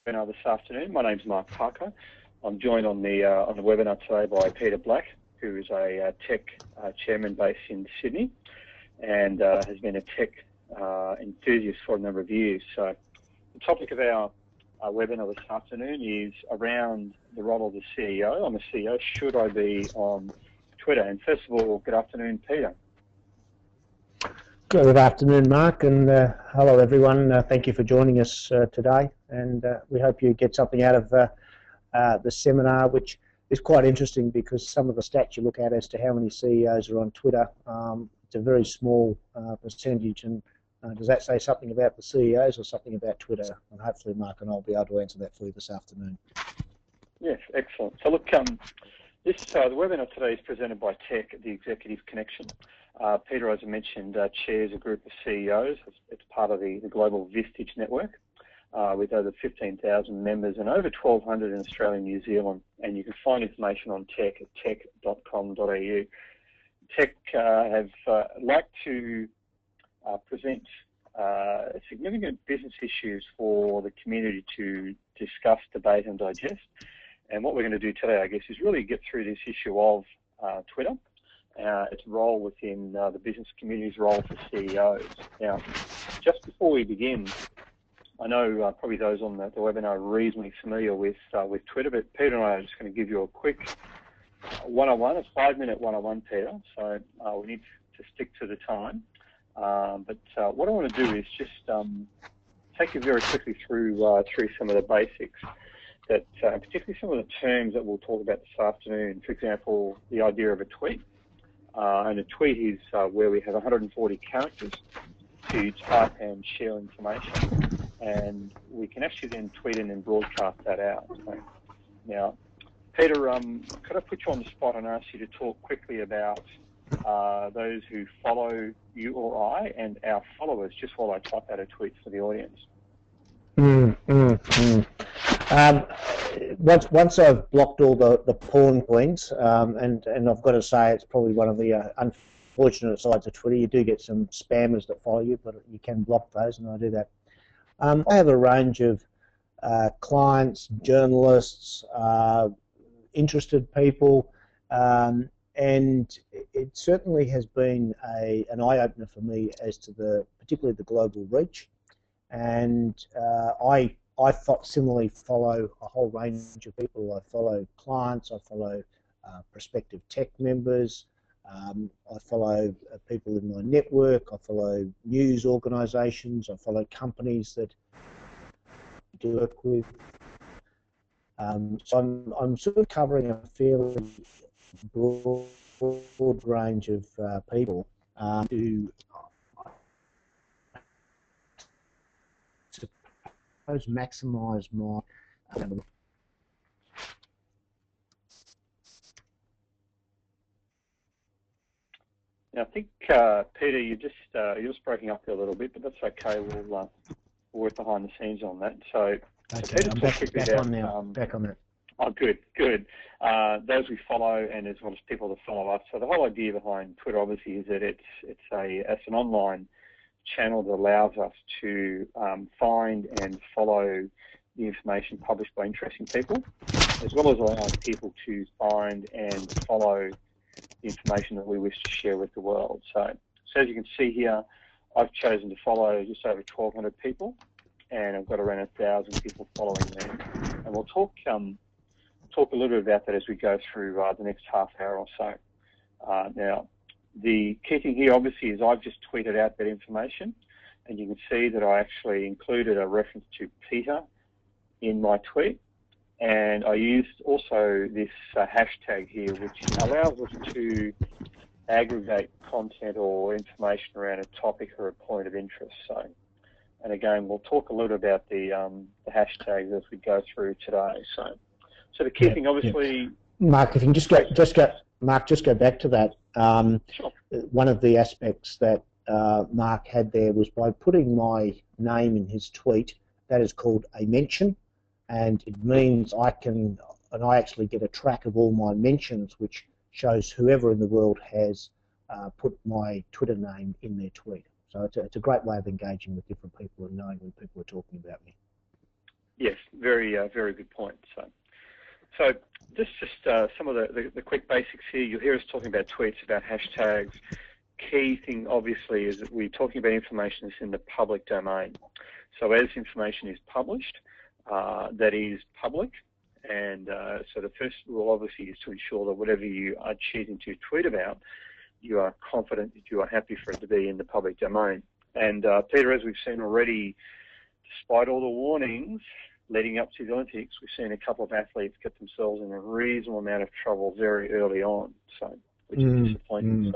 webinar this afternoon. My name's Mark Parker. I'm joined on the webinar today by Peter Black, who is a TEC chairman based in Sydney and has been a TEC enthusiast for a number of years. So the topic of our webinar this afternoon is around the role of the CEO. I'm a CEO. Should I be on Twitter? And first of all, good afternoon, Peter. Good afternoon, Mark, and hello everyone. Thank you for joining us today, and we hope you get something out of the seminar, which is quite interesting because some of the stats you look at as to how many CEOs are on Twitter, it's a very small percentage, and does that say something about the CEOs or something about Twitter? And hopefully Mark and I will be able to answer that for you this afternoon. Yes, excellent. So look, the webinar today is presented by TEC, the Executive Connection. Peter, as I mentioned, chairs a group of CEOs. It's part of the global Vistage network with over 15,000 members and over 1,200 in Australia and New Zealand. And you can find information on TEC at tec.com.au. TEC have liked to present significant business issues for the community to discuss, debate and digest. And what we're going to do today, I guess, is really get through this issue of Twitter, its role within the business community's role for CEOs. Now, just before we begin, I know probably those on the webinar are reasonably familiar with Twitter, but Peter and I are just going to give you a quick one-on-one, a 5-minute one-on-one, Peter. So we need to stick to the time. But what I want to do is just take you very quickly through some of the basics. That particularly some of the terms that we'll talk about this afternoon. For example, the idea of a tweet. And a tweet is where we have 140 characters to type and share information. And we can actually then tweet in and broadcast that out. So, now, Peter, could I put you on the spot and ask you to talk quickly about those who follow you or I and our followers, just while I type out a tweet for the audience? Once I've blocked all the porn queens, and I've got to say it's probably one of the unfortunate sides of Twitter. You do get some spammers that follow you, but you can block those, and I do that. I have a range of clients, journalists, interested people, and it certainly has been an eye-opener for me as to particularly the global reach. And I similarly follow a whole range of people. I follow clients, I follow prospective TEC members, I follow people in my network, I follow news organisations, I follow companies that I do work with. So I'm sort of covering a fairly broad range of people who maximise my Now, I think Peter, you're just breaking up there a little bit, but that's okay. We'll work behind the scenes on that. So, okay, I'm back on now. Back on that. Oh, good. Those we follow, and as well as people that follow us. So the whole idea behind Twitter, obviously, is that it's an online channel that allows us to find and follow the information published by interesting people, as well as allowing people to find and follow the information that we wish to share with the world. So as you can see here, I've chosen to follow just over 1,200 people, and I've got around 1,000 people following me. And we'll talk a little bit about that as we go through the next half hour or so. Now, the key thing here, obviously, is I've just tweeted out that information, and you can see that I actually included a reference to Peter in my tweet, and I used also this hashtag here, which allows us to aggregate content or information around a topic or a point of interest. So, and again, we'll talk a little about the hashtags as we go through today. So the key thing, obviously, Mark, if you can just go back to that. Sure. One of the aspects that Mark had there was by putting my name in his tweet. That is called a mention, and it means I actually get a track of all my mentions, which shows whoever in the world has put my Twitter name in their tweet. So it's a great way of engaging with different people and knowing when people are talking about me. Yes, very very good point. So just some of the quick basics here. You'll hear us talking about tweets, about hashtags. Key thing, obviously, is that we're talking about information that's in the public domain. So as information is published, that is public. And so the first rule, obviously, is to ensure that whatever you are choosing to tweet about, you are confident that you are happy for it to be in the public domain. And Peter, as we've seen already, despite all the warnings leading up to the Olympics, we've seen a couple of athletes get themselves in a reasonable amount of trouble very early on, so which is disappointing.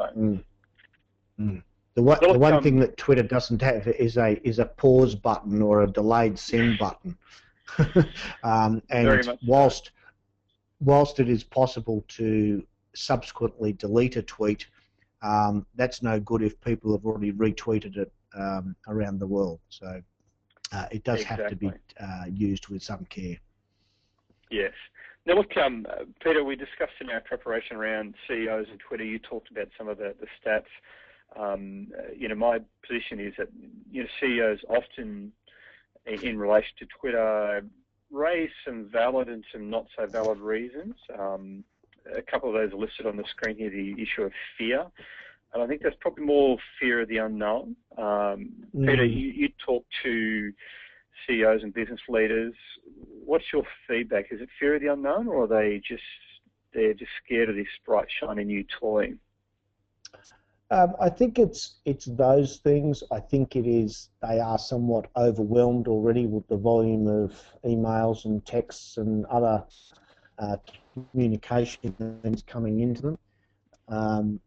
The one thing that Twitter doesn't have is a pause button or a delayed send button. And whilst it is possible to subsequently delete a tweet, that's no good if people have already retweeted it around the world. So it does have to be used with some care. Yes. Now look, Peter, we discussed in our preparation around CEOs and Twitter. You talked about some of the stats. My position is that CEOs often, in relation to Twitter, raise some valid and some not so valid reasons. A couple of those are listed on the screen here. The issue of fear, and I think that's probably more fear of the unknown. Peter, you talk to CEOs and business leaders. What's your feedback? Is it fear of the unknown, or are they're just scared of this bright, shiny new toy? I think it's those things. I think it is they are somewhat overwhelmed already with the volume of emails and texts and other communication things coming into them.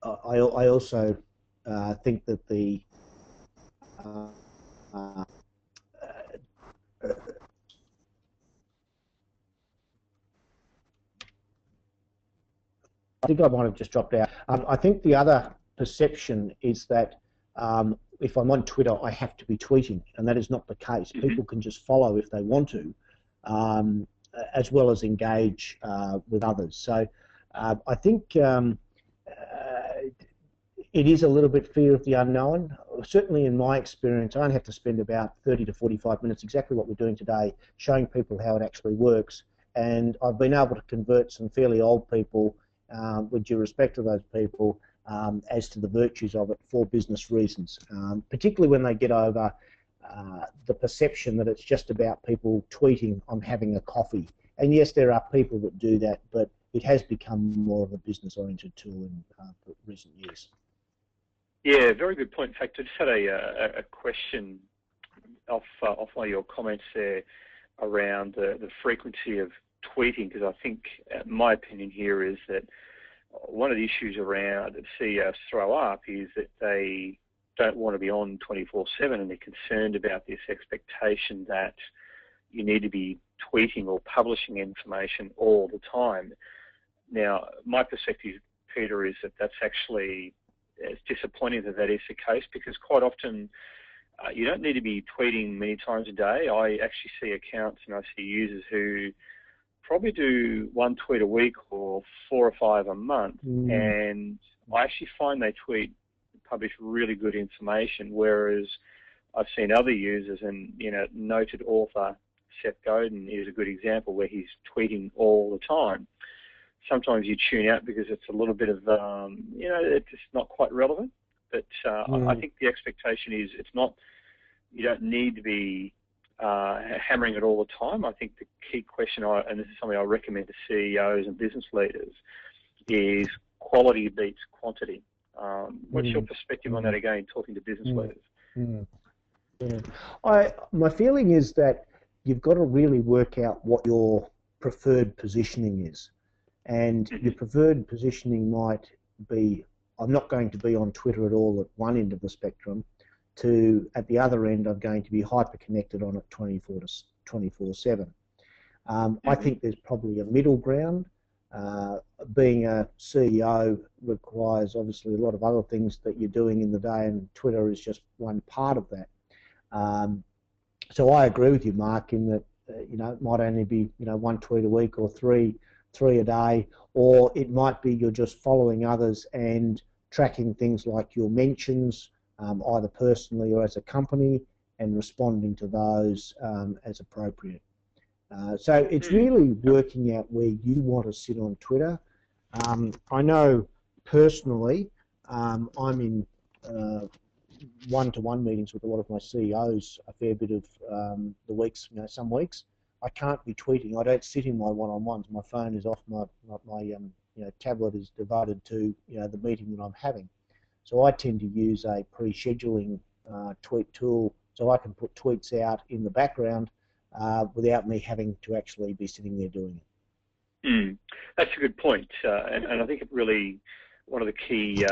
I also think that the I think I might have just dropped out. I think the other perception is that if I'm on Twitter, I have to be tweeting, and that is not the case. People can just follow if they want to, as well as engage with others. So I think it is a little bit fear of the unknown. Certainly in my experience, I only have to spend about 30 to 45 minutes, exactly what we're doing today, showing people how it actually works. And I've been able to convert some fairly old people, with due respect to those people, as to the virtues of it for business reasons, particularly when they get over the perception that it's just about people tweeting on having a coffee. And yes, there are people that do that, but it has become more of a business-oriented tool in recent years. Yeah, very good point. In fact, I just had a question off one of your comments there around the frequency of tweeting, because I think my opinion here is that one of the issues around that CEOs throw up is that they don't want to be on 24/7, and they're concerned about this expectation that you need to be tweeting or publishing information all the time. Now, my perspective, Peter, is that that's actually, it's disappointing that is the case, because quite often you don't need to be tweeting many times a day. I actually see accounts and I see users who probably do one tweet a week or 4 or 5 a month, and I actually find they publish really good information, whereas I've seen other users, and noted author Seth Godin is a good example where he's tweeting all the time. Sometimes you tune out because it's a little bit of, it's just not quite relevant. But I think the expectation is you don't need to be hammering it all the time. I think the key question, and this is something I recommend to CEOs and business leaders, is quality beats quantity. What's your perspective on that, again, talking to business leaders? Yeah. My feeling is that you've got to really work out what your preferred positioning is. And your preferred positioning might be, I'm not going to be on Twitter at all at one end of the spectrum, to at the other end, I'm going to be hyper-connected on it 24/7. I think there's probably a middle ground. Being a CEO requires obviously a lot of other things that you're doing in the day, and Twitter is just one part of that. So I agree with you, Mark, in that it might only be one tweet a week or three a day, or it might be you're just following others and tracking things like your mentions, either personally or as a company, and responding to those as appropriate. So it's really working out where you want to sit on Twitter. I know personally, I'm in one-to-one meetings with a lot of my CEOs a fair bit of the weeks, some weeks. I can't be tweeting. I don't sit in my one-on-ones. My phone is off. My tablet is devoted to the meeting that I'm having. So I tend to use a pre-scheduling tweet tool so I can put tweets out in the background without me having to actually be sitting there doing it. That's a good point, and I think it really, one of the key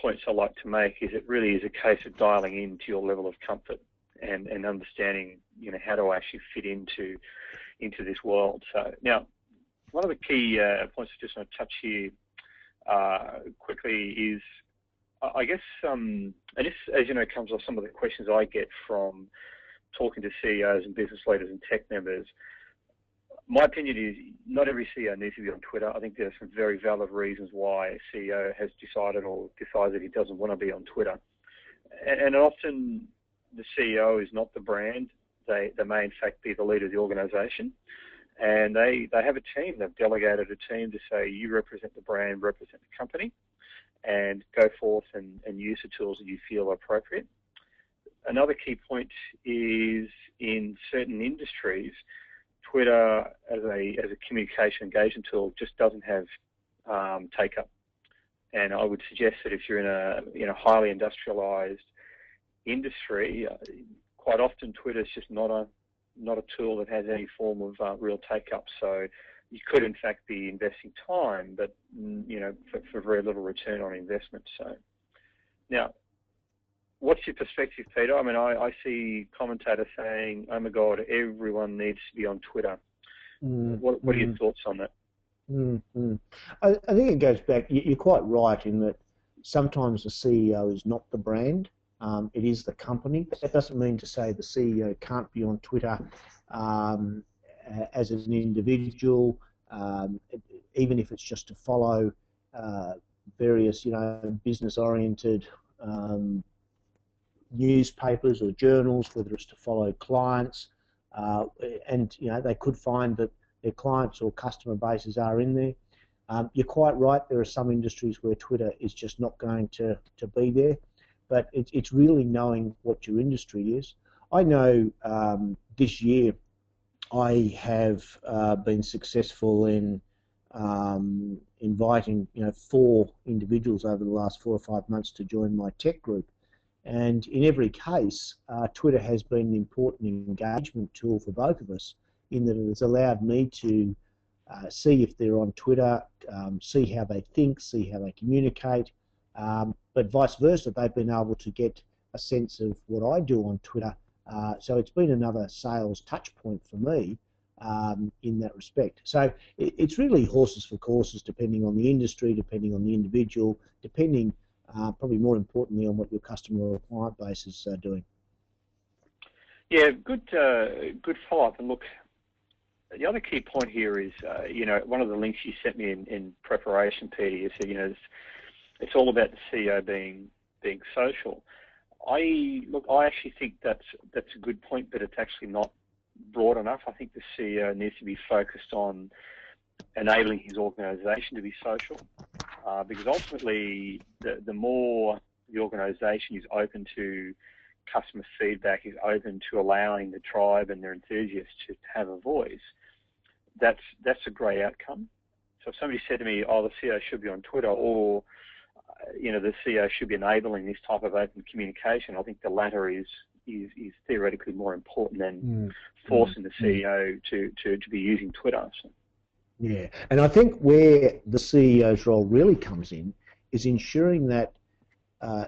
points I like to make is it really is a case of dialing into your level of comfort and understanding, how do I actually fit into this world. So now, one of the key points I just want to touch here quickly is, I guess, and this, as you know, comes off some of the questions I get from talking to CEOs and business leaders and tech members. My opinion is not every CEO needs to be on Twitter. I think there are some very valid reasons why a CEO has decided or decides that he doesn't want to be on Twitter. And often the CEO is not the brand. They may in fact be the leader of the organisation. And they have a team. They've delegated a team to say, you represent the brand, represent the company, and go forth and use the tools that you feel are appropriate. Another key point is in certain industries, Twitter as a communication engagement tool just doesn't have take-up. And I would suggest that if you're in a highly industrialized industry, quite often Twitter is just not a tool that has any form of real take-up. So you could in fact be investing time, but for very little return on investment. So now, what's your perspective, Peter? I mean, I see commentators saying, oh my God, everyone needs to be on Twitter. What are your thoughts on that? I think it goes back, you're quite right in that sometimes the CEO is not the brand, it is the company. But that doesn't mean to say the CEO can't be on Twitter as an individual, even if it's just to follow various, business-oriented newspapers or journals, whether it's to follow clients, and they could find that their clients or customer bases are in there. You're quite right, there are some industries where Twitter is just not going to be there, but it's really knowing what your industry is. I know this year I have been successful in inviting 4 individuals over the last 4 or 5 months to join my tech group. And in every case, Twitter has been an important engagement tool for both of us in that it has allowed me to see if they're on Twitter, see how they think, see how they communicate, but vice versa, they've been able to get a sense of what I do on Twitter. So it's been another sales touch point for me in that respect. So it's really horses for courses, depending on the industry, depending on the individual, depending probably more importantly on what your customer or client base is doing. Yeah, good follow-up. And look, the other key point here is, one of the links you sent me in preparation, Peter, you said, it's all about the CEO being social. I actually think that's a good point, but it's actually not broad enough. I think the CEO needs to be focused on enabling his organisation to be social, because ultimately the more the organisation is open to customer feedback, is open to allowing the tribe and their enthusiasts to have a voice, that's a great outcome. So if somebody said to me, oh, the CEO should be on Twitter, or the CEO should be enabling this type of open communication, I think the latter is theoretically more important than forcing the CEO to be using Twitter. So. Yeah, and I think where the CEO's role really comes in is ensuring that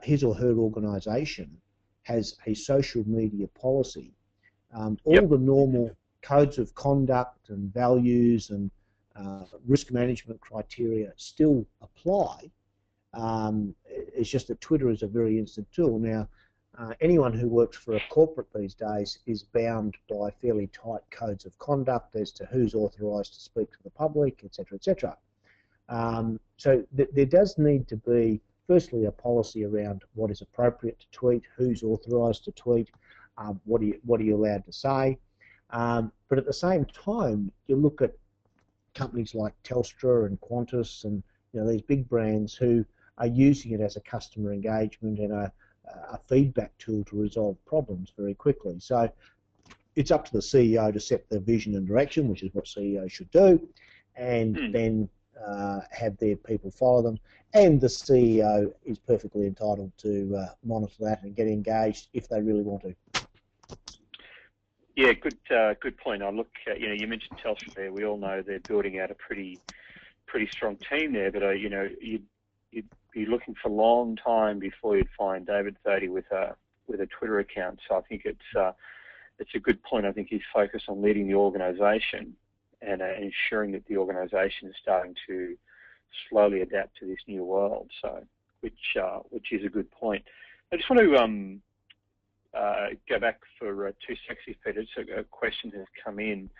his or her organisation has a social media policy. All the normal codes of conduct and values and risk management criteria still apply. It's just that Twitter is a very instant tool. Now, anyone who works for a corporate these days is bound by fairly tight codes of conduct as to who's authorised to speak to the public, etc., etc. So there does need to be firstly a policy around what is appropriate to tweet, who's authorised to tweet, what are you allowed to say. But at the same time, you look at companies like Telstra and Qantas and these big brands who are using it as a customer engagement and a feedback tool to resolve problems very quickly. So it's up to the CEO to set the vision and direction, which is what CEOs should do, and then have their people follow them. And the CEO is perfectly entitled to monitor that and get engaged if they really want to. Yeah, good point. I look, you mentioned Telstra there. We all know they're building out a pretty strong team there. But you'd be looking for a long time before you'd find David Thodey with a Twitter account. So I think it's a good point. I think he's focused on leading the organisation and ensuring that the organisation is starting to slowly adapt to this new world. So which is a good point. I just want to go back for 2 seconds, Peter. So a question has come in.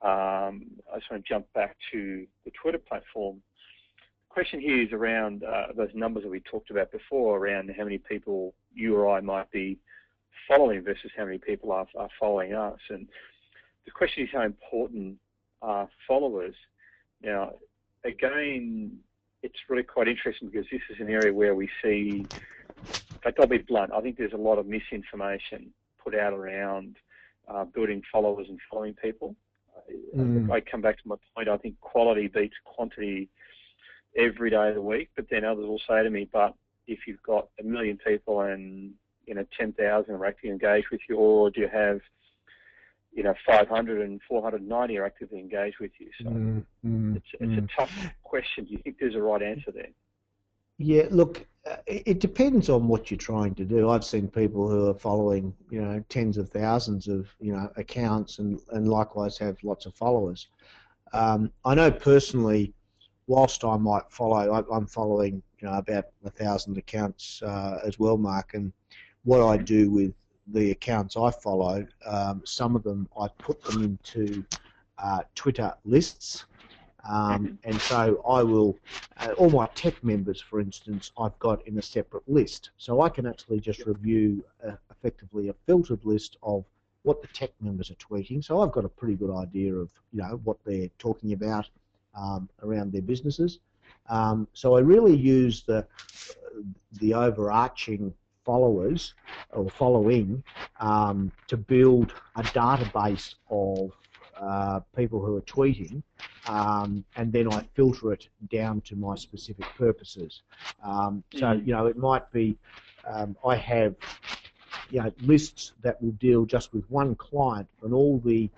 I just want to jump back to the Twitter platform. The question here is around those numbers that we talked about before, around how many people you or I might be following versus how many people are following us. And the question is how important are followers. Now, again, it's really quite interesting because this is an area where we see, in fact, I'll be blunt, I think there's a lot of misinformation put out around building followers and following people. I come back to my point, I think quality beats quantity every day of the week, but then others will say to me, but if you've got 1 million people and 10,000 are actively engaged with you, or do you have 500 and 490 are actively engaged with you? So it's a tough question. Do you think there's a right answer there? Yeah, look, it depends on what you're trying to do. I've seen people who are following, tens of thousands of, accounts and likewise have lots of followers. I know personally, whilst I might follow, I'm following, about 1,000 accounts as well, Mark, and what I do with the accounts I follow, some of them I put them into Twitter lists. And so I will, all my TEC members, for instance, I've got in a separate list. So I can actually just review effectively a filtered list of what the TEC members are tweeting. So I've got a pretty good idea of, what they're talking about around their businesses. So I really use the overarching followers or following to build a database of people who are tweeting, and then I filter it down to my specific purposes. So it might be I have lists that will deal just with one client and all the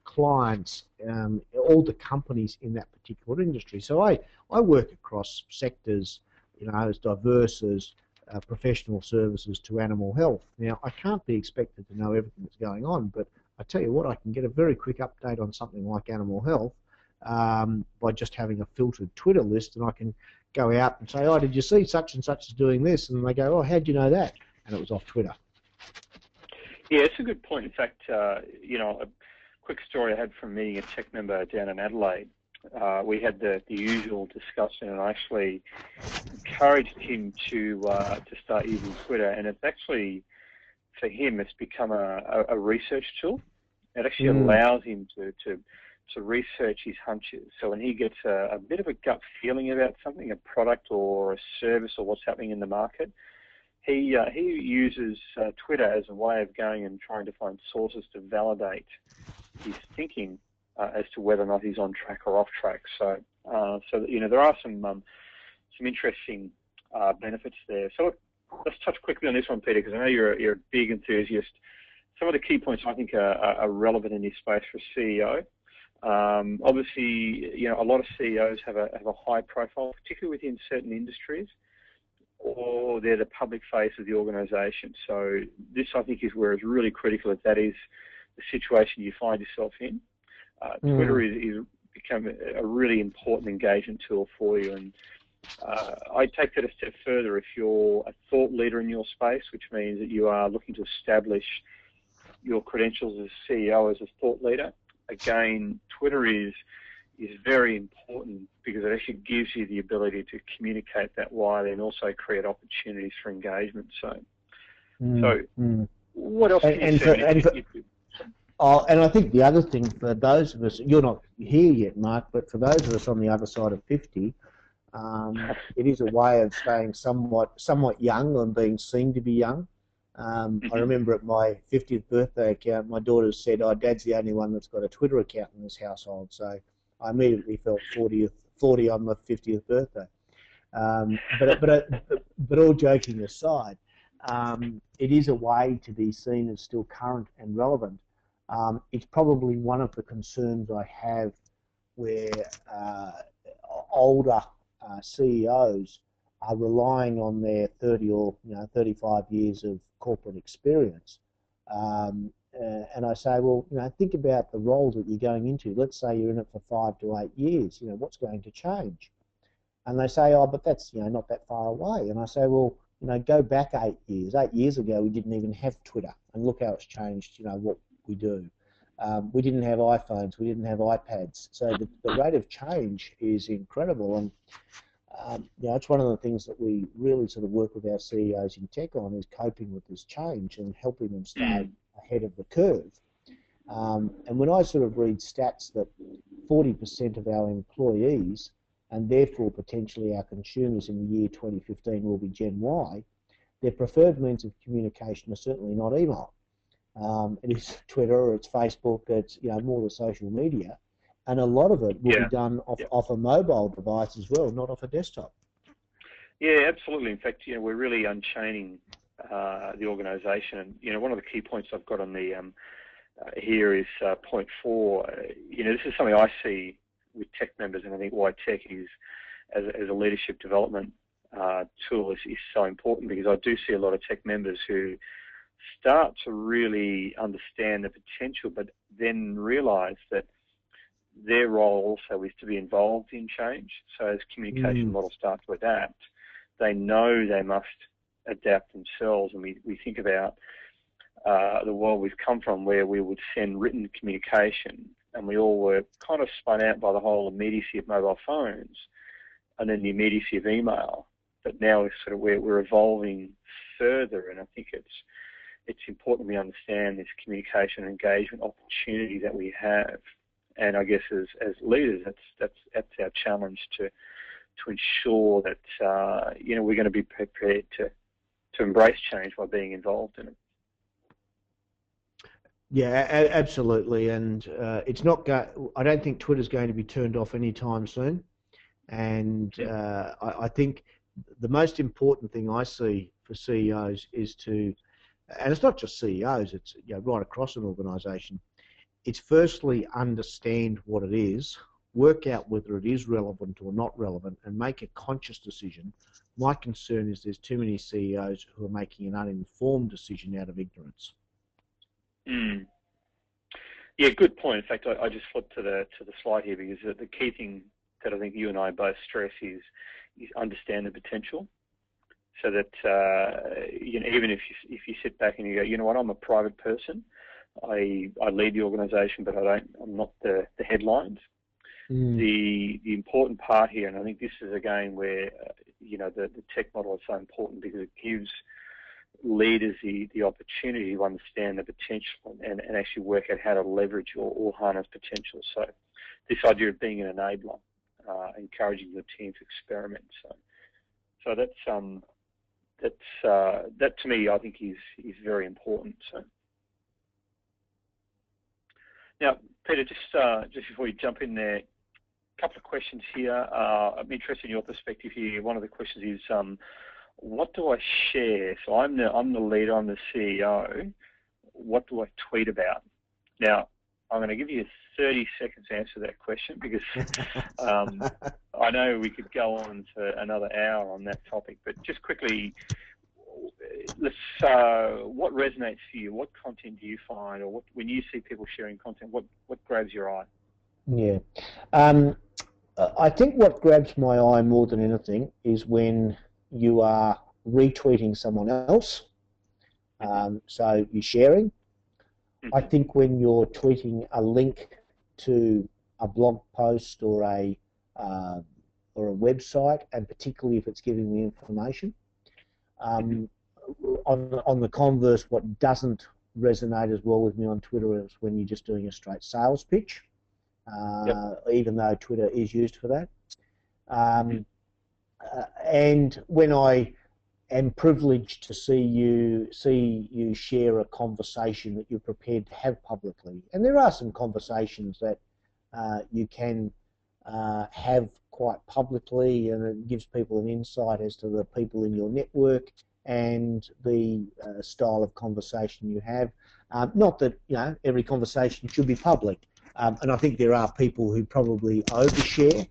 clients, all the companies in that particular industry. So I work across sectors, as diverse as professional services to animal health. Now, I can't be expected to know everything that's going on, but I tell you what, I can get a very quick update on something like animal health by just having a filtered Twitter list, and I can go out and say, oh, did you see such and such is doing this? And they go, oh, how'd you know that? And it was off Twitter. Yeah, it's a good point. In fact, a quick story I had from meeting a TEC member down in Adelaide. We had the usual discussion, and I actually encouraged him to start using Twitter. And it's actually, for him, it's become a research tool. It actually allows him to research his hunches. So when he gets a bit of a gut feeling about something, a product or a service or what's happening in the market, he uses Twitter as a way of going and trying to find sources to validate his thinking as to whether or not he's on track or off track. So, there are some interesting benefits there. So let's touch quickly on this one, Peter, because I know you're a big enthusiast. Some of the key points I think are relevant in this space for CEO. Obviously, a lot of CEOs have a high profile, particularly within certain industries, or they're the public face of the organisation. So this, I think, is where it's really critical that is the situation you find yourself in. Twitter is become a really important engagement tool for you, and I take that a step further. If you're a thought leader in your space, which means that you are looking to establish your credentials as CEO, as a thought leader, again, Twitter is is very important because it actually gives you the ability to communicate that way and also create opportunities for engagement. So what else can you see? And I think the other thing for those of us, you're not here yet, Mark, but for those of us on the other side of 50, it is a way of staying somewhat young and being seen to be young. I remember at my 50th birthday account, my daughters said, "Oh, Dad's the only one that's got a Twitter account in this household." So I immediately felt 40 on my 50th birthday. But all joking aside, it is a way to be seen as still current and relevant. It's probably one of the concerns I have where older CEOs are relying on their 30 or 35 years of corporate experience. And I say, well, think about the role that you're going into. Let's say you're in it for 5 to 8 years. What's going to change? And they say, oh, but that's not that far away. And I say, well, go back 8 years. 8 years ago, we didn't even have Twitter, and look how it's changed. What we do. We didn't have iPhones. We didn't have iPads. So the rate of change is incredible. And it's one of the things that we really sort of work with our CEOs in tech on is coping with this change and helping them stay ahead of the curve. And when I sort of read stats that 40% of our employees and therefore potentially our consumers in the year 2015 will be Gen Y, their preferred means of communication are certainly not email. It is Twitter, or it's Facebook, it's more the social media, and a lot of it will be done off a mobile device as well, not off a desktop. Yeah, absolutely. In fact, we're really unchaining the organisation. And one of the key points I've got on the here is point 4. This is something I see with tech members, and I think why tech is as a leadership development tool is so important, because I do see a lot of tech members who start to really understand the potential, but then realise that their role also is to be involved in change. So as communication models start to adapt, they know they must adapt themselves. And we think about the world we've come from, where we would send written communication, and we all were kind of spun out by the whole immediacy of mobile phones and then the immediacy of email. But now we're evolving further, and I think it's important we understand this communication and engagement opportunity that we have. And I guess as leaders, that's our challenge to ensure that we're going to be prepared to embrace change by being involved in it. Yeah, absolutely. And it's not. I don't think Twitter's going to be turned off anytime soon. And I think the most important thing I see for CEOs is to, and it's not just CEOs, it's right across an organisation, it's firstly understand what it is, work out whether it is relevant or not relevant, and make a conscious decision. My concern is there's too many CEOs who are making an uninformed decision out of ignorance. Yeah, good point. In fact, I just flipped to the slide here, because the key thing that I think you and I both stress is understand the potential. So that even if you sit back and you go, you know what, I'm a private person, I lead the organisation, but I'm not the headlines. The important part here, and I think this is again where the tech model is so important, because it gives leaders the opportunity to understand the potential and actually work out how to leverage or harness potential. So this idea of being an enabler, encouraging your team to experiment. So that to me, I think is very important. So now, Peter, just before you jump in there, a couple of questions here. I'm interested in your perspective here. One of the questions is, what do I share? So I'm the leader, I'm the CEO. What do I tweet about? Now, I'm going to give you 30 seconds to answer that question, because I know we could go on to another hour on that topic, but just quickly, what resonates for you? What content do you find, or when you see people sharing content, what grabs your eye? Yeah. I think what grabs my eye more than anything is when you are retweeting someone else, so you're sharing. I think when you're tweeting a link to a blog post or a website, and particularly if it's giving me information. On the converse, what doesn't resonate as well with me on Twitter is when you're just doing a straight sales pitch, even though Twitter is used for that. And when I am privileged to see you share a conversation that you're prepared to have publicly, and there are some conversations that you can have quite publicly, and it gives people an insight as to the people in your network and the style of conversation you have. Not that every conversation should be public, and I think there are people who probably overshare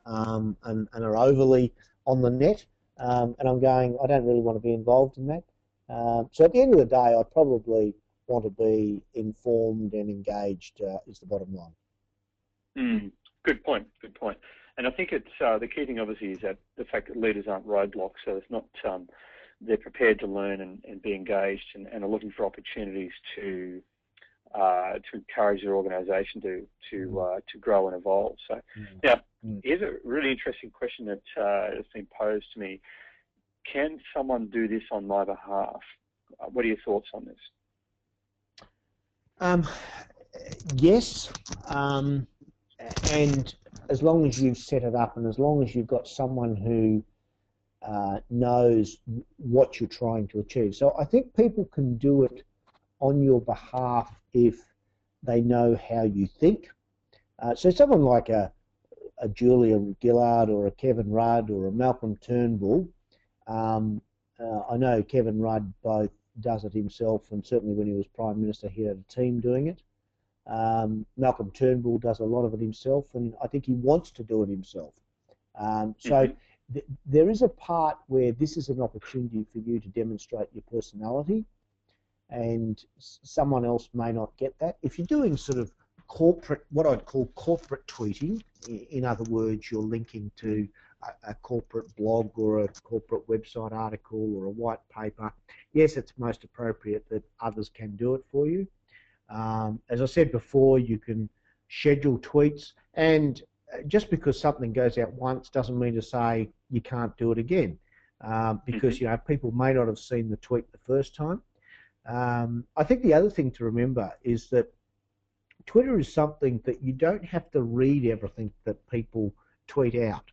and are overly on the net, and I'm going, I don't really want to be involved in that. So at the end of the day, I probably want to be informed and engaged is the bottom line. Good point. Good point. And I think it's the key thing, obviously, is that the fact that leaders aren't roadblocks. So it's not they're prepared to learn and be engaged and are looking for opportunities to encourage their organisation to grow and evolve. So here's a really interesting question that has been posed to me. Can someone do this on my behalf? What are your thoughts on this? Yes. And as long as you've set it up, and as long as you've got someone who knows what you're trying to achieve. So I think people can do it on your behalf if they know how you think. So someone like a Julia Gillard or a Kevin Rudd or a Malcolm Turnbull, I know Kevin Rudd both does it himself, and certainly when he was Prime Minister he had a team doing it. Malcolm Turnbull does a lot of it himself, and I think he wants to do it himself. So there is a part where this is an opportunity for you to demonstrate your personality, and someone else may not get that. If you're doing sort of corporate, what I'd call corporate tweeting, in other words, you're linking to a corporate blog or a corporate website article or a white paper, yes, it's most appropriate that others can do it for you. As I said before, you can schedule tweets, and just because something goes out once doesn't mean to say you can't do it again, because people may not have seen the tweet the first time. I think the other thing to remember is that Twitter is something that you don't have to read everything that people tweet out.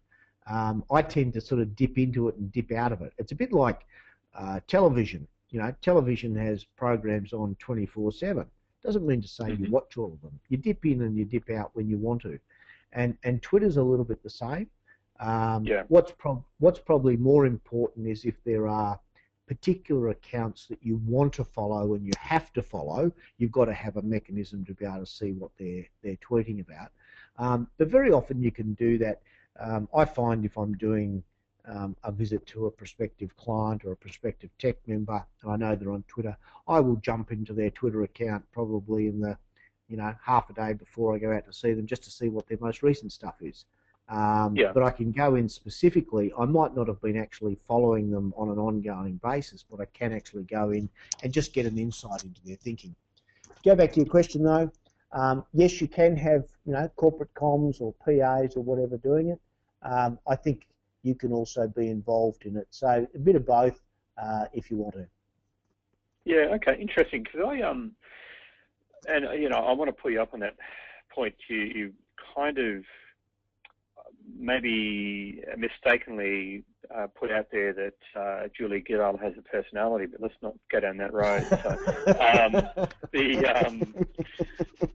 I tend to sort of dip into it and dip out of it. It's a bit like television. Television has programs on 24/7. Doesn't mean to say you watch all of them. You dip in and you dip out when you want to, and Twitter's a little bit the same. What's probably more important is if there are particular accounts that you want to follow and you have to follow, you've got to have a mechanism to be able to see what they're tweeting about. But very often you can do that. I find if I'm doing a visit to a prospective client or a prospective TEC member, and I know they're on Twitter, I will jump into their Twitter account probably in the half a day before I go out to see them, just to see what their most recent stuff is. But I can go in specifically. I might not have been actually following them on an ongoing basis, but I can actually go in and just get an insight into their thinking. Go back to your question though. Yes, you can have corporate comms or PAs or whatever doing it. I think you can also be involved in it. So a bit of both if you want to. Yeah. Okay. Interesting. Because I want to pull you up on that point. You kind of maybe mistakenly put out there that Julia Gillard has a personality, but let's not go down that road. So,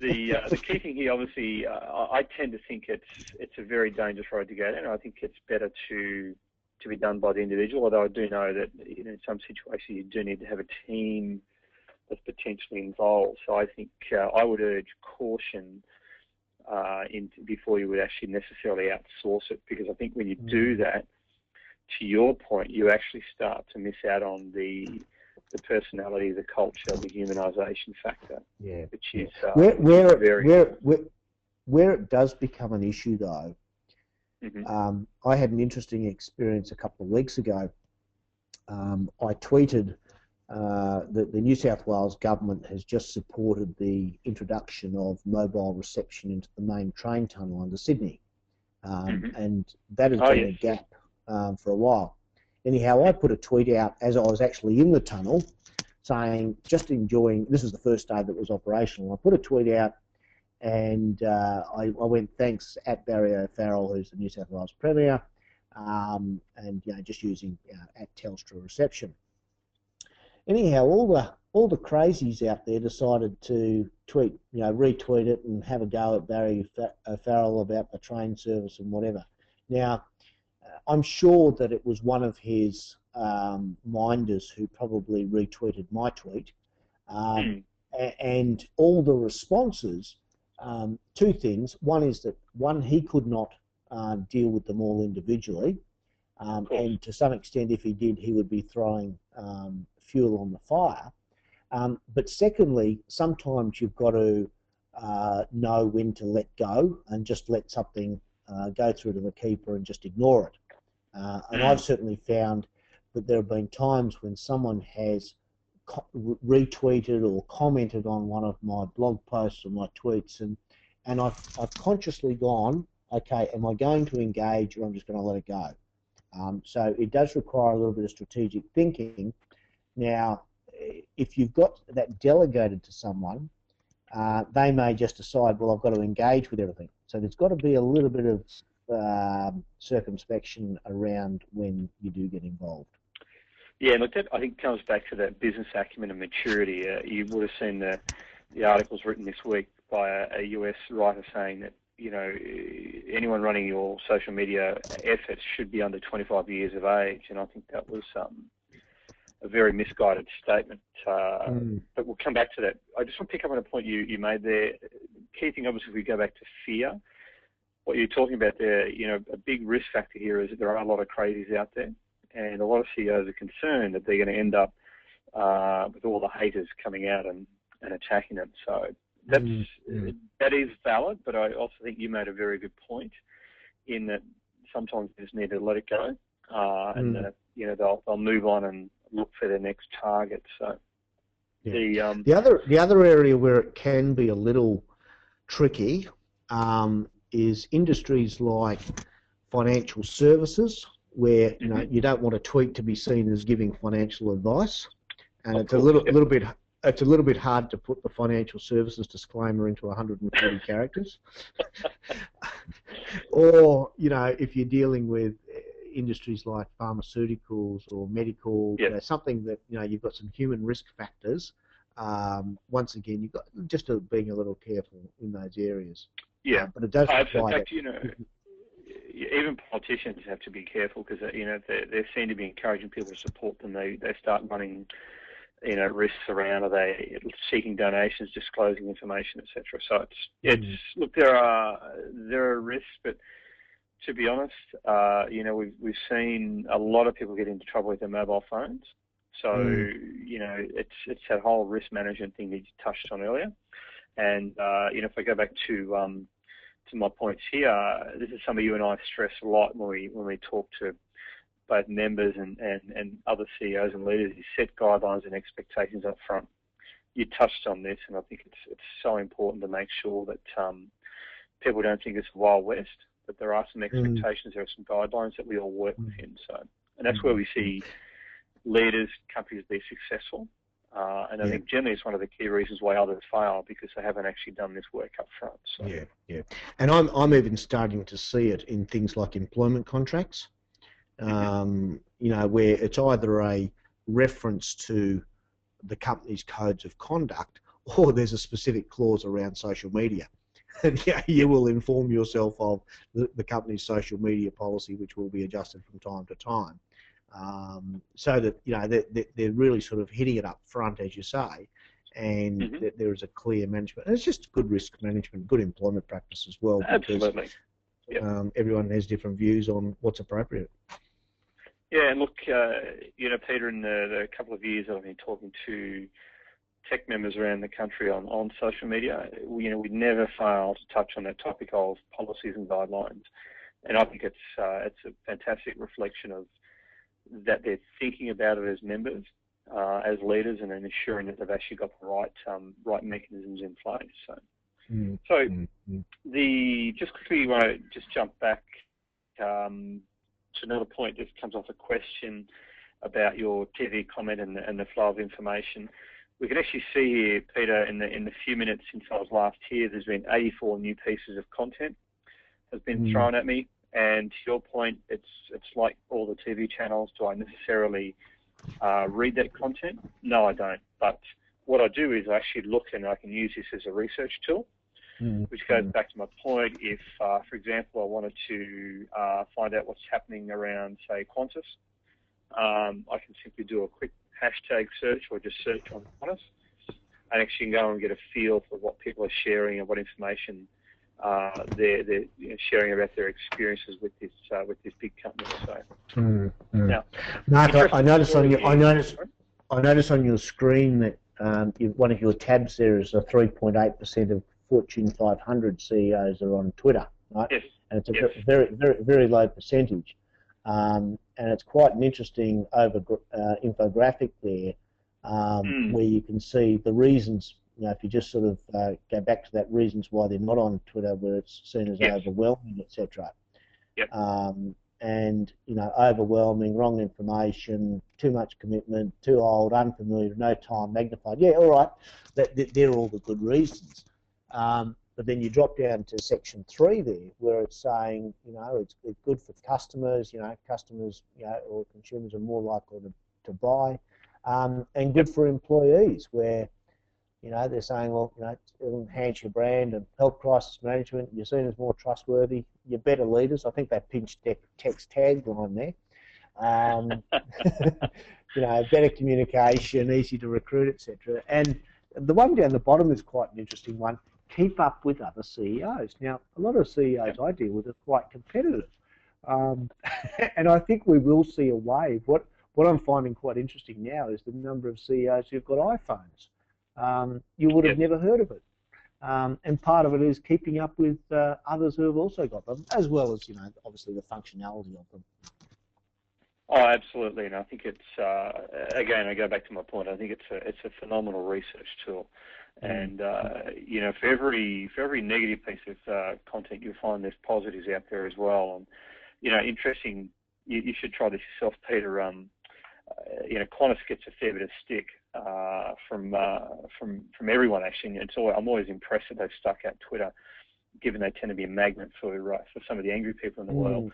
the key thing here, obviously, I tend to think it's a very dangerous road to go down. I think it's better to be done by the individual. Although I do know that in some situations you do need to have a team that's potentially involved. So I think I would urge caution before you would actually necessarily outsource it, because I think when you do that, to your point, you actually start to miss out on the personality, the culture, the humanisation factor. Yeah. Which is where it does become an issue, though. I had an interesting experience a couple of weeks ago. I tweeted the New South Wales government has just supported the introduction of mobile reception into the main train tunnel under Sydney, and that has been a gap for a while. Anyhow, I put a tweet out as I was actually in the tunnel saying, just enjoying, this is the first day that was operational, I put a tweet out and I went, thanks at Barry O'Farrell, who's the New South Wales Premier, and just using at Telstra reception. Anyhow, all the crazies out there decided to tweet, retweet it and have a go at Barry O'Farrell about the train service and whatever. Now, I'm sure that it was one of his minders who probably retweeted my tweet, and all the responses. Two things. One is that he could not deal with them all individually, and to some extent, if he did, he would be throwing fuel on the fire. But secondly, sometimes you've got to know when to let go and just let something go through to the keeper and just ignore it. And I've certainly found that there have been times when someone has retweeted or commented on one of my blog posts or my tweets, and I've consciously gone, okay, am I going to engage or I'm just going to let it go? So it does require a little bit of strategic thinking. Now, if you've got that delegated to someone, they may just decide, well, I've got to engage with everything. So there's got to be a little bit of circumspection around when you do get involved. Yeah, look, that I think comes back to that business acumen and maturity. You would have seen the articles written this week by a US writer saying that anyone running your social media efforts should be under 25 years of age, and I think that was a very misguided statement. But we'll come back to that. I just want to pick up on a point you made there. Key thing, obviously, if we go back to fear, what you're talking about there, a big risk factor here is that there are a lot of crazies out there, and a lot of CEOs are concerned that they're going to end up with all the haters coming out and attacking them. So that is valid, but I also think you made a very good point in that sometimes you just need to let it go, and that they'll move on and look for their next target. So the other area where it can be a little tricky is industries like financial services, where you don't want a tweet to be seen as giving financial advice, and it's a little bit hard to put the financial services disclaimer into 140 characters. Or if you're dealing with industries like pharmaceuticals or medical, something that you've got some human risk factors. Once again, you've got just being a little careful in those areas. Yeah, but it does in fact, even politicians have to be careful because they seem to be encouraging people to support them. They start running risks around. Are they seeking donations, disclosing information, etc. So it's look, there are risks, but to be honest, we've seen a lot of people get into trouble with their mobile phones. So it's that whole risk management thing that you touched on earlier. And if I go back to my points here, this is something you and I stress a lot when we talk to both members and other CEOs and leaders. You set guidelines and expectations up front. You touched on this, and I think it's so important to make sure that people don't think it's Wild West, but there are some expectations, there are some guidelines that we all work within. So, and that's where we see leaders, companies be successful. And I think generally it's one of the key reasons why others fail, because they haven't actually done this work up front. So. Yeah. And I'm even starting to see it in things like employment contracts, where it's either a reference to the company's codes of conduct or there's a specific clause around social media. And you will inform yourself of the company's social media policy, which will be adjusted from time to time. So that they're really sort of hitting it up front, as you say, and that there is a clear management. And it's just good risk management, good employment practice as well. Absolutely. Because everyone has different views on what's appropriate. Yeah, and look, Peter, in the couple of years I've been talking to TEC members around the country on social media, we never fail to touch on that topic of policies and guidelines. And I think it's a fantastic reflection of that they're thinking about it as members, as leaders, and then ensuring that they've actually got the right mechanisms in place. Just quickly, want to just jump back to another point that comes off a question about your TV comment and the flow of information. We can actually see here, Peter, in the few minutes since I was last here, there's been 84 new pieces of content has been thrown at me. And to your point, it's like all the TV channels. Do I necessarily read that content? No, I don't. But what I do is I actually look, and I can use this as a research tool, which goes back to my point. If, for example, I wanted to find out what's happening around, say, Qantas, I can simply do a quick hashtag search or just search on Qantas, and actually go and get a feel for what people are sharing and what information they're sharing about their experiences with this big company. So now, Mark, I noticed on your screen that one of your tabs there is a 3.8% of Fortune 500 CEOs are on Twitter, right? Yes. And it's a very low percentage. And it's quite an interesting infographic there, where you can see the reasons. If you just sort of go back to that reasons why they're not on Twitter, where it's seen as overwhelming, etc. And overwhelming, wrong information, too much commitment, too old, unfamiliar, no time, magnified. Yeah, all right, they're all the good reasons. But then you drop down to section 3 there, where it's saying, it's good for customers. Customers, or consumers are more likely to buy, and good for employees, where they're saying, well, it'll enhance your brand and help crisis management. You're seen as more trustworthy. You're better leaders. I think they pinched TEC's tagline there. Better communication, easy to recruit, etc. And the one down the bottom is quite an interesting one. Keep up with other CEOs. Now, a lot of CEOs I deal with are quite competitive. And I think we will see a wave. What I'm finding quite interesting now is the number of CEOs who've got iPhones. You would have never heard of it. And part of it is keeping up with others who have also got them, as well as, obviously the functionality of them. Oh, absolutely. And I think it's, again, I go back to my point, I think it's a phenomenal research tool. And, for every negative piece of content, you'll find there's positives out there as well. And, interesting, you should try this yourself, Peter. Qantas gets a fair bit of stick from everyone, actually. And I'm always impressed that they've stuck out Twitter, given they tend to be a magnet for some of the angry people in the world.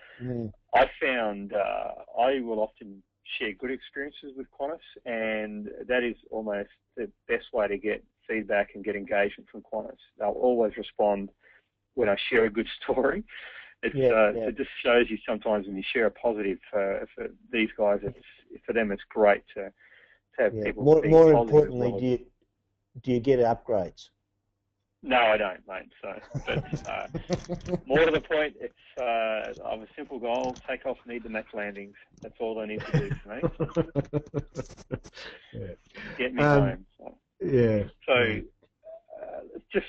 I found I will often share good experiences with Qantas, and that is almost the best way to get feedback and get engagement from Qantas. They'll always respond when I share a good story. It just shows you sometimes when you share a positive for these guys, for them it's great to have people. More importantly, do you get upgrades? No, I don't, mate. So, but more to the point, it's I have a simple goal: take off, need to match landings. That's all I need to do for me. Get me home. So.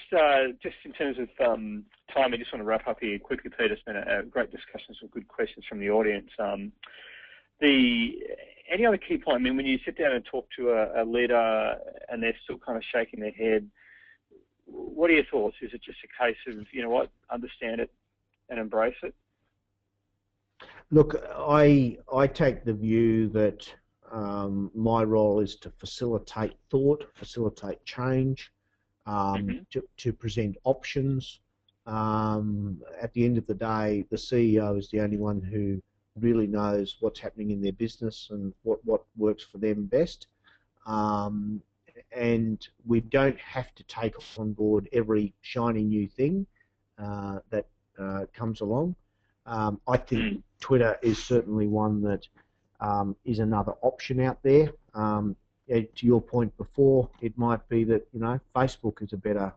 So, just in terms of time, I just want to wrap up here quickly, Peter. It's been a great discussion, some good questions from the audience. Any other key point? I mean, when you sit down and talk to a leader and they're still kind of shaking their head, what are your thoughts? Is it just a case of, understand it and embrace it? Look, I take the view that my role is to facilitate thought, facilitate change, to present options. At the end of the day, the CEO is the only one who really knows what's happening in their business and what works for them best. And we don't have to take on board every shiny new thing that comes along. I think Twitter is certainly one that is another option out there. To your point before, it might be that Facebook is a better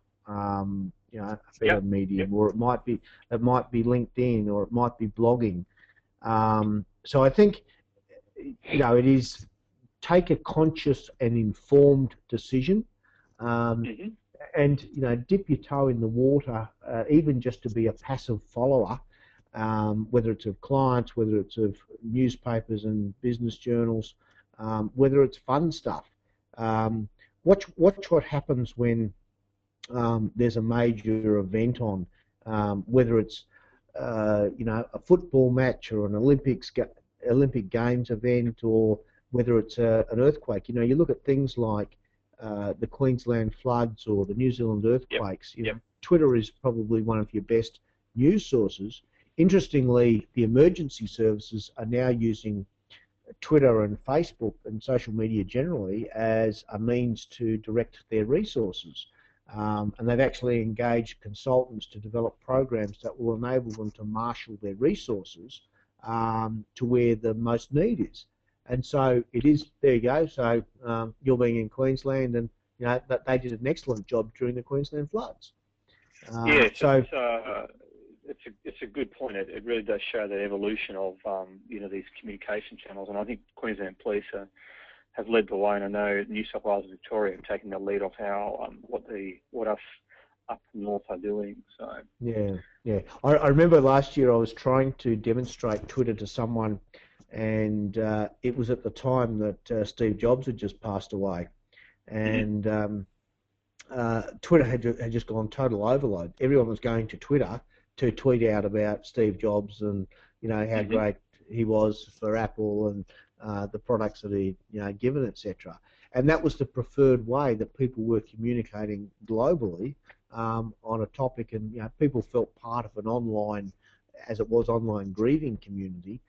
medium, or it might be LinkedIn, or it might be blogging. So I think it is take a conscious and informed decision, and dip your toe in the water, even just to be a passive follower, whether it's of clients, whether it's of newspapers and business journals, whether it's fun stuff. Watch what happens when there's a major event on, whether it's a football match or an Olympic Games event, or whether it's an earthquake. You look at things like the Queensland floods or the New Zealand earthquakes. Yep. Twitter is probably one of your best news sources. Interestingly, the emergency services are now using Twitter and Facebook and social media generally as a means to direct their resources. And they've actually engaged consultants to develop programs that will enable them to marshal their resources to where the most need is. And so it is, there you go. So you're being in Queensland, and that they did an excellent job during the Queensland floods. It's a good point. It really does show the evolution of these communication channels, and I think Queensland Police have led the way, and I know New South Wales and Victoria have taken the lead off how what us up north are doing. So yeah. I remember last year I was trying to demonstrate Twitter to someone, and it was at the time that Steve Jobs had just passed away, and Twitter had just gone total overload. Everyone was going to Twitter to tweet out about Steve Jobs and how great he was for Apple and the products that he given, etc. And that was the preferred way that people were communicating globally on a topic, and people felt part of an online, as it was, online grieving community.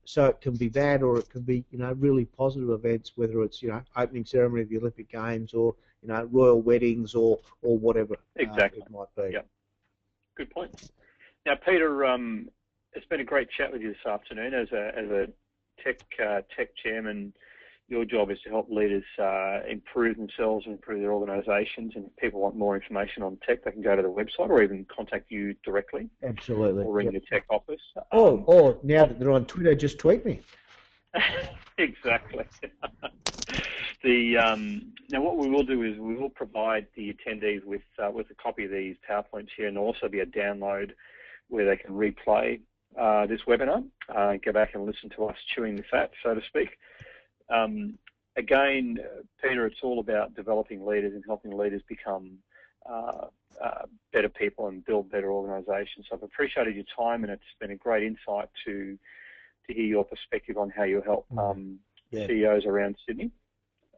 So it can be that, or it can be really positive events, whether it's opening ceremony of the Olympic Games, or royal weddings, or whatever exactly it might be. Yep. Good point. Now, Peter, it's been a great chat with you this afternoon. As a TEC chairman, your job is to help leaders improve themselves and improve their organisations. And if people want more information on TEC, they can go to the website or even contact you directly. Absolutely. Or ring the TEC office. Or now that they're on Twitter, just tweet me. Exactly. Now, what we will do is we will provide the attendees with a copy of these PowerPoints here, and there'll also be a download where they can replay this webinar, go back and listen to us chewing the fat, so to speak. Again, Peter, it's all about developing leaders and helping leaders become better people and build better organisations. So I've appreciated your time, and it's been a great insight to hear your perspective on how you help CEOs around Sydney.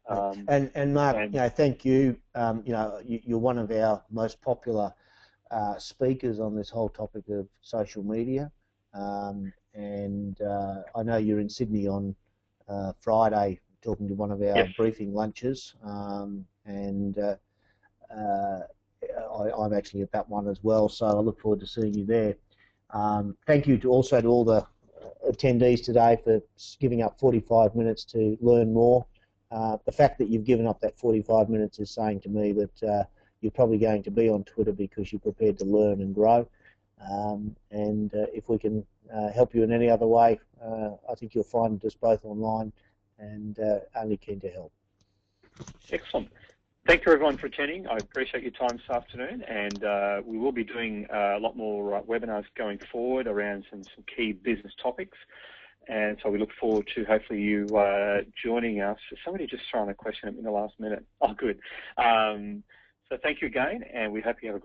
And Mark, thank you. You're one of our most popular speakers on this whole topic of social media, and I know you're in Sydney on Friday talking to one of our briefing lunches, and I'm actually at that one as well, so I look forward to seeing you there. Thank you also to all the attendees today for giving up 45 minutes to learn more. The fact that you've given up that 45 minutes is saying to me that you're probably going to be on Twitter because you're prepared to learn and grow. And if we can help you in any other way, I think you'll find us both online, and only keen to help. Excellent. Thank you, everyone, for attending. I appreciate your time this afternoon, and we will be doing a lot more webinars going forward around some key business topics. And so we look forward to hopefully you joining us. Somebody just thrown a question at me in the last minute. Oh, good. So thank you again, and we hope you have a great